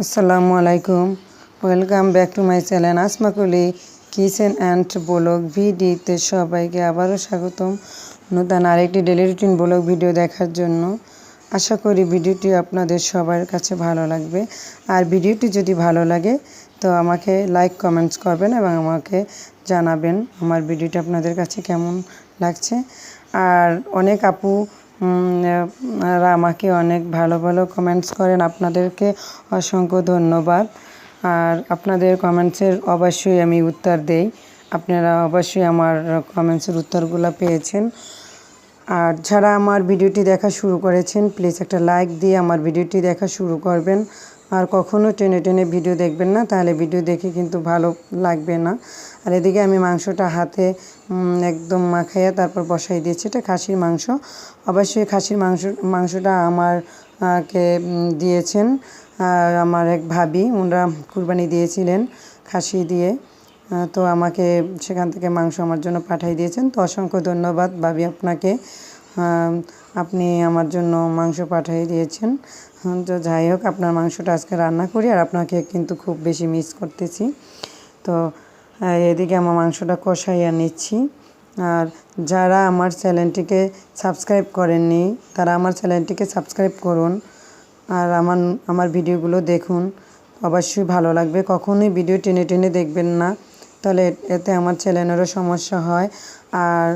আসসালামু আলাইকুম, welcome back to my channel Asma কুলি কিচেন অ্যান্ড ব্লগ ভিডিওতে সবাইকে আবারও স্বাগতম নতুন আরেকটি ডেলি রুটিন ব্লগ ভিডিও দেখার জন্য। আশা করি ভিডিওটি আপনাদের সবার কাছে ভালো লাগবে। আর ভিডিওটি যদি ভালো লাগে তো আমাকে লাইক কমেন্টস করবেন এবং আমাকে জানাবেন আমার ভিডিওটি আপনাদের কাছে কেমন লাগছে। আর অনেক আপু আর আমাকে অনেক ভালো ভালো কমেন্টস করেন, আপনাদেরকে অসংখ্য ধন্যবাদ। আর আপনাদের কমেন্টসের অবশ্যই আমি উত্তর দেই, আপনারা অবশ্যই আমার কমেন্টসের উত্তরগুলো পেয়েছেন। আর যারা আমার ভিডিওটি দেখা শুরু করেছেন প্লিজ একটা লাইক দিয়ে আমার ভিডিওটি দেখা শুরু করবেন। আর কখনো টেনে টেনে ভিডিও দেখবেন না, তাহলে ভিডিও দেখে কিন্তু ভালো লাগবে না। আর এদিকে আমি মাংসটা হাতে একদম মাখাইয়া তারপর বসাই দিয়েছি। এটা খাসির মাংস, অবশ্যই খাসির মাংসটা আমারকে দিয়েছেন আমার এক ভাবি, ওনারা কুরবানি দিয়েছিলেন খাসি দিয়ে, তো আমাকে সেখান থেকে মাংস আমার জন্য পাঠিয়ে দিয়েছেন। তো অসংখ্য ধন্যবাদ ভাবি আপনাকে, আপনি আমার জন্য মাংস পাঠিয়ে দিয়েছেন। তো যাই হোক, আপনার মাংসটা আজকে রান্না করি আর আপনাকে কিন্তু খুব বেশি মিস করতেছি। তো এদিকে আমার মাংসটা কষাইয়া নিচ্ছি। আর যারা আমার চ্যানেলটিকে সাবস্ক্রাইব করেননি তারা আমার চ্যানেলটিকে সাবস্ক্রাইব করুন আর আমার ভিডিওগুলো দেখুন, অবশ্যই ভালো লাগবে। কখনোই ভিডিও টেনে টেনে দেখবেন না, তাহলে এতে আমার চ্যানেলেরও সমস্যা হয়। আর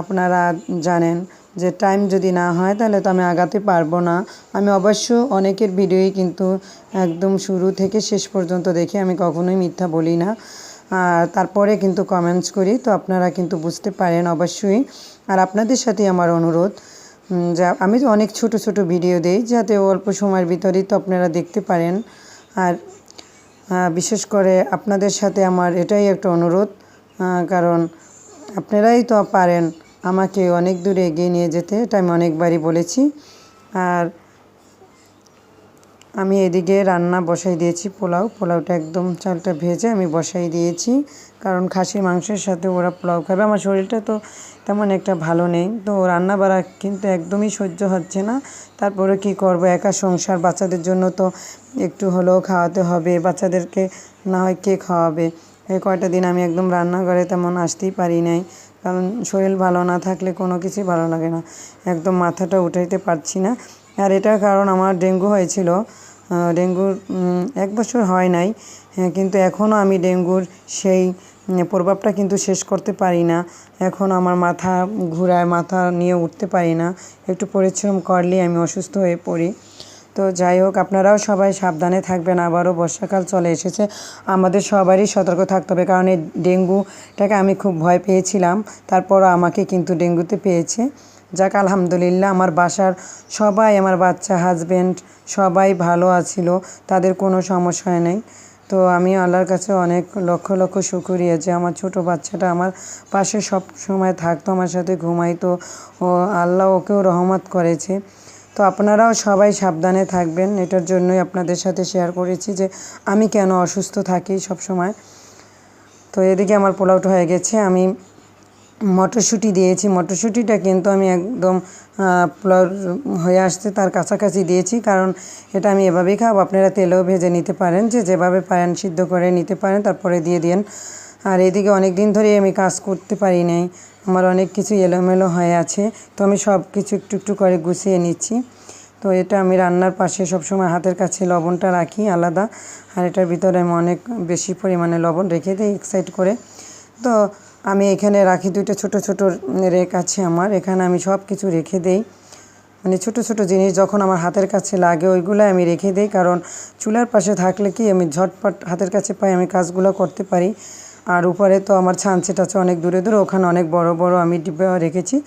আপনারা জানেন যে টাইম যদি না হয় তাহলে তো আমি আগাতে পারবো না। আমি অবশ্য অনেকের ভিডিওই কিন্তু একদম শুরু থেকে শেষ পর্যন্ত দেখি, আমি কখনোই মিথ্যা বলি না। তারপরে কিন্তু কমেন্টস করি, তো আপনারা কিন্তু বুঝতে পারেন অবশ্যই। আর আপনাদের সাথে আমার অনুরোধ, যা আমি অনেক ছোট ছোট ভিডিও দিই যাতে অল্প সময়ের ভিতরেই তো আপনারা দেখতে পারেন। আর বিশেষ করে আপনাদের সাথে আমার এটাই একটা অনুরোধ, কারণ আপনারাই তো পারেন আমাকে অনেক দূরে এগিয়ে নিয়ে যেতে, এটা আমি অনেকবারই বলেছি। আর আমি এদিকে রান্না বসাই দিয়েছি, পোলাওটা একদম চালটা ভেজে আমি বসাই দিয়েছি, কারণ খাসি মাংসের সাথে ওরা পোলাও খাবে। আমার শরীরটা তো তেমন একটা ভালো নেই, তো রান্না বাড়া কিন্তু একদমই সহ্য হচ্ছে না। তারপরে কি করব, একা সংসার, বাচ্চাদের জন্য তো একটু হলেও খাওয়াতে হবে, বাচ্চাদেরকে না হয় কে খাওয়াবে। এই কয়টা দিন আমি একদম রান্নাঘরে তেমন আসতেই পারি নাই, কারণ শরীর ভালো না থাকলে কোনো কিছুই ভালো লাগে না, একদম মাথাটা উঠাইতে পারছি না। আর এটার কারণ আমার ডেঙ্গু হয়েছিল, ডেঙ্গুর 1 বছর হয় নাই, কিন্তু এখনও আমি ডেঙ্গুর সেই প্রভাবটা কিন্তু শেষ করতে পারি না। এখন আমার মাথা ঘুরায়, মাথা নিয়ে উঠতে পারি না, একটু পরিশ্রম করলেই আমি অসুস্থ হয়ে পড়ি। তো যাই হোক, আপনারাও সবাই সাবধানে থাকবেন। আবারও বর্ষাকাল চলে এসেছে, আমাদের সবারই সতর্ক থাকতে হবে, কারণ এই ডেঙ্গুটাকে আমি খুব ভয় পেয়েছিলাম, তারপরও আমাকে কিন্তু ডেঙ্গুতে পেয়েছে। যাক আলহামদুলিল্লাহ, আমার বাসার সবাই, আমার বাচ্চা, হাজব্যান্ড সবাই ভালো আছিল, তাদের কোনো সমস্যা নেই। তো আমি আল্লাহর কাছে অনেক লক্ষ লক্ষ শুকরিয়া যে আমার ছোটো বাচ্চাটা আমার পাশে সব সময় থাকতো, আমার সাথে ঘুমাইতো, ও আল্লাহ ওকেও রহমত করেছে। তো আপনারাও সবাই সাবধানে থাকবেন, এটার জন্যই আপনাদের সাথে শেয়ার করেছি যে আমি কেন অসুস্থ থাকি সব সময়। তো এদিকে আমার পোলাওটা হয়ে গেছে, আমি মটরশুঁটি দিয়েছি। মটরশুঁটিটা কিন্তু আমি একদম পোলাও হয়ে আসতে তার কাছাকাছি দিয়েছি, কারণ এটা আমি এভাবেই খাবো। আপনারা তেলেও ভেজে নিতে পারেন, যেভাবে পারেন সিদ্ধ করে নিতে পারেন, তারপরে দিয়ে দিন। আর এদিকে অনেক দিন ধরেই আমি কাজ করতে পারি নাই, আমার অনেক কিছু এলোমেলো হয়ে আছে, তো আমি সব কিছু একটু একটু করে গুছিয়ে নিচ্ছি। তো এটা আমি রান্নার পাশে সবসময় হাতের কাছে লবণটা রাখি আলাদা, আর এটার ভিতরে আমি অনেক বেশি পরিমাণে লবণ রেখে দিই এক সাইড করে। তো আমি এখানে রাখি 2টা ছোটো ছোটো রেক আছে আমার, এখানে আমি সব কিছু রেখে দেই, মানে ছোটো ছোটো জিনিস যখন আমার হাতের কাছে লাগে ওইগুলো আমি রেখে দিই, কারণ চুলার পাশে থাকলে কি আমি ঝটপট হাতের কাছে পাই, আমি কাজগুলো করতে পারি। আর উপরে তো আমার ছাঁচেটা আছে অনেক দূরে দূরে, ওখানে অনেক বড় বড় আমি ডিব্বা রেখেছি,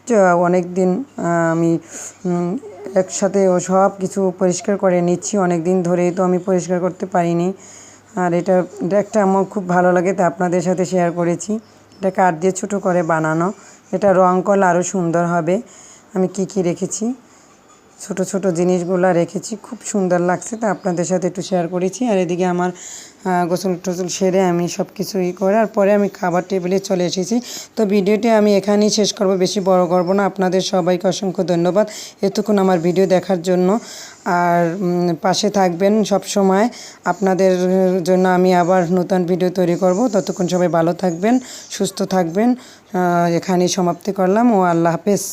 যে অনেক দিন আমি একসাথে ও সব কিছু পরিষ্কার করে নিচ্ছি, অনেক দিন ধরেই তো আমি পরিষ্কার করতে পারিনি। আর এটা একটা আমার খুব ভালো লাগে, তা আপনাদের সাথে শেয়ার করেছি। এটা কাঠ দিয়ে ছোটো করে বানানো, এটা রং করলে আরও সুন্দর হবে। আমি কি রেখেছি ছোট ছোট জিনিসগুলো রেখেছি, খুব সুন্দর লাগছে, তো আপনাদের সাথে একটু শেয়ার করেছি। আর এদিকে আমার গোসল টোসল সেরে আমি সব কিছু করে আর পরে আমি খাবার টেবিলে চলে এসেছি। তো ভিডিওটি আমি এখানেই শেষ করব, বেশি বড় করব না। আপনাদের সবাইকে অসংখ্য ধন্যবাদ এতক্ষণ আমার ভিডিও দেখার জন্য। আর পাশে থাকবেন সব সময়, আপনাদের জন্য আমি আবার নতুন ভিডিও তৈরি করব। ততক্ষণ সবাই ভালো থাকবেন, সুস্থ থাকবেন। এখানেই সমাপ্তি করলাম ও আল্লাহ হাফেজ।